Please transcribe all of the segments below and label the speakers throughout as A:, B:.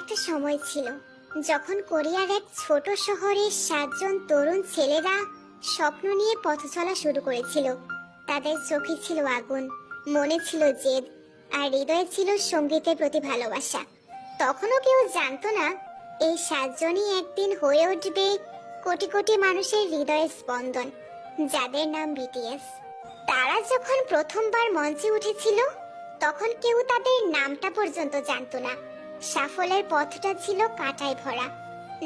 A: একটা সময় ছিল যখন কোরিয়ার এক ছোট শহরে 7জন তরুণ ছেলেরা স্বপ্ন নিয়ে পথ চলা শুরু করেছিল। তাদের চোখে ছিল আগুন, মনে ছিল জেদ, আর হৃদয়ে ছিল সঙ্গীতের প্রতি ভালোবাসা। তখনও কেউ জানতো না এই 7জনই একদিন হয়ে উঠবে কোটি কোটি মানুষের হৃদয়ের স্পন্দন, যাদের নাম বিটিএস। তারা যখন প্রথমবার মঞ্চে উঠেছিল তখন কেউ তাদের নামটা পর্যন্ত জানতো না। সাফল্যের পথটা ছিল কাঁটায় ভরা,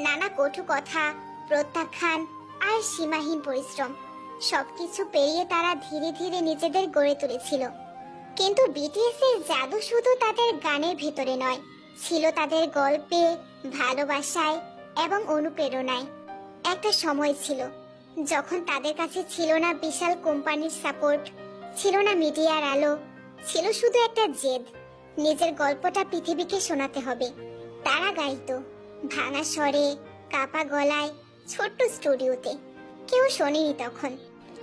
A: নানা কটু কথা, প্রত্যাখ্যান আর সীমাহীন পরিশ্রম। সবকিছু পেরিয়ে তারা ধীরে ধীরে নিজেদের গড়ে তুলেছিল। কিন্তু বিটিএস এর জাদু শুধু তাদের গানের ভেতরে নয়, ছিল তাদের গল্পে, ভালোবাসায় এবং অনুপ্রেরণায়। একটা সময় ছিল যখন তাদের কাছে ছিল না বিশাল কোম্পানির সাপোর্ট, ছিল না মিডিয়ার আলো, ছিল শুধু একটা জেদ, নিজের গল্পটা পৃথিবীকে শোনাতে হবে। তারা গাইতো ভাঙা স্বরে, কাপা গলায়, ছোট্ট স্টুডিওতে। কেউ শোনেনি তখন।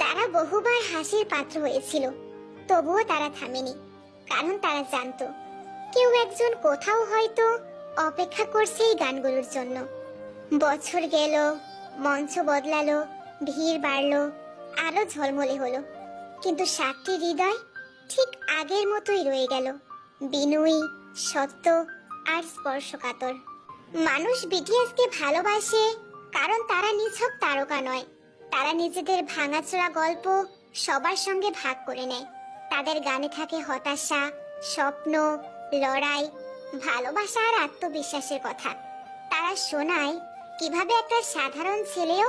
A: তারা বহুবার হাসির পাত্র হয়েছিল, তবুও তারা থামেনি, কারণ তারা জানতো কেউ একজন কোথাও হয়তো অপেক্ষা করছে এই গানগুলোর জন্য। বছর গেল, মঞ্চ বদলালো, ভিড় বাড়লো, আলো ঝলমলে হলো, কিন্তু 7টি হৃদয় ঠিক আগের মতোই রয়ে গেল, বিনয়ী, সত্য আর স্পর্শকাতর। মানুষ বিটিএসকে ভালোবাসে কারণ তারা নিছক তারকা নয়। তারা নিজেদের ভাঙাচোরা গল্প সবার সঙ্গে ভাগ করে নেয়। তাদের গানে থাকে হতাশা, স্বপ্ন, লড়াই, ভালোবাসা আর আত্মবিশ্বাসের কথা। তারা শোনায় কিভাবে একটা সাধারণ ছেলেও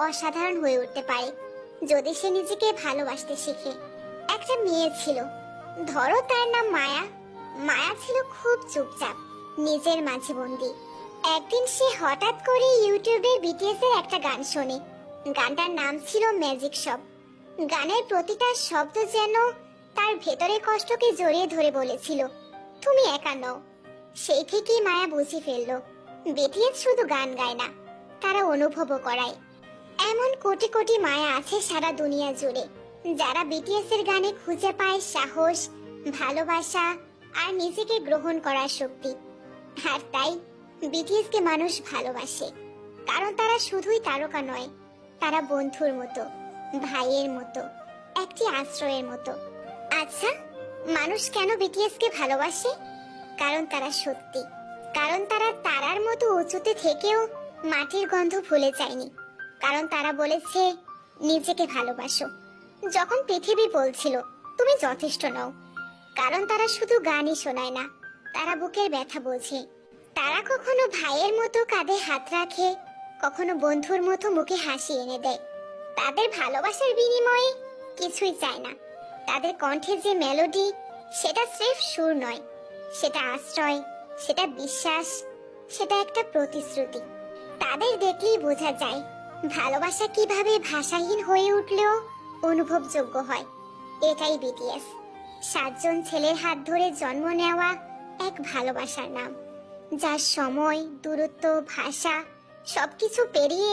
A: অসাধারণ হয়ে উঠতে পারে যদি সে নিজেকে ভালোবাসতে শেখে। একটা মেয়ে ছিল, ধরো তার নাম মায়া। মায়া ছিল খুব চুপচাপ, নিজের মাঝে বন্দি। একদিন সে হঠাৎ করে ইউটিউবে বিটিএস এর একটা গান শোনে। গানটার নাম ছিল ম্যাজিক শপ। গানের প্রতিটা শব্দ যেন তার ভেতরের কষ্টকে জড়িয়ে ধরে বলেছিল, তুমি একা নও। সেই থেকেই মায়া বুঝে ফেললো বিটিএস শুধু গান গায় না, তারা অনুভবও করায়। এমন কোটি কোটি মায়া আছে সারা দুনিয়া জুড়ে, যারা বিটিএস এর গানে খুঁজে পায় সাহস, ভালোবাসা আর নিজেকে গ্রহণ করার শক্তি। আর তাই বিটিএস কে মানুষ ভালোবাসে, কারণ তারা শুধুই তারকা নয়, তারা বন্ধুর মতো, ভাইয়ের মতো, একটি আশ্রয়ের মতো। আচ্ছা, মানুষ কেন বিটিএস কে ভালোবাসে? কারণ তারা সত্যি, কারণ তারা তারার মতো উঁচুতে থেকেও মাটির গন্ধ ভুলে যায়নি, কারণ তারা বলেছে নিজেকে ভালোবাসো যখন পৃথিবী বলছিল তুমি যথেষ্ট নও। কারণ তারা শুধু গানই শোনায় না, তারা বুকের ব্যথা বোঝে। তারা কখনো ভাইয়ের মতো কাঁধে হাত রাখে, কখনো বন্ধুর মতো মুখে হাসি এনে দেয়। তাদের ভালোবাসার বিনিময়ে কিছুই চায় না। তাদের কণ্ঠে যে মেলোডি, সেটা স্রেফ সুর নয়, সেটা আশ্রয়, সেটা বিশ্বাস, সেটা একটা প্রতিশ্রুতি। তাদের দেখলেই বোঝা যায় ভালোবাসা কিভাবে ভাষাহীন হয়ে উঠলেও অনুভবযোগ্য হয়। এটাই বিটিএস, 7জন ছেলের হাত ধরে জন্ম নেওয়া এক ভালোবাসার নাম, যার সময়, দূরত্ব, ভাষা সবকিছু পেরিয়ে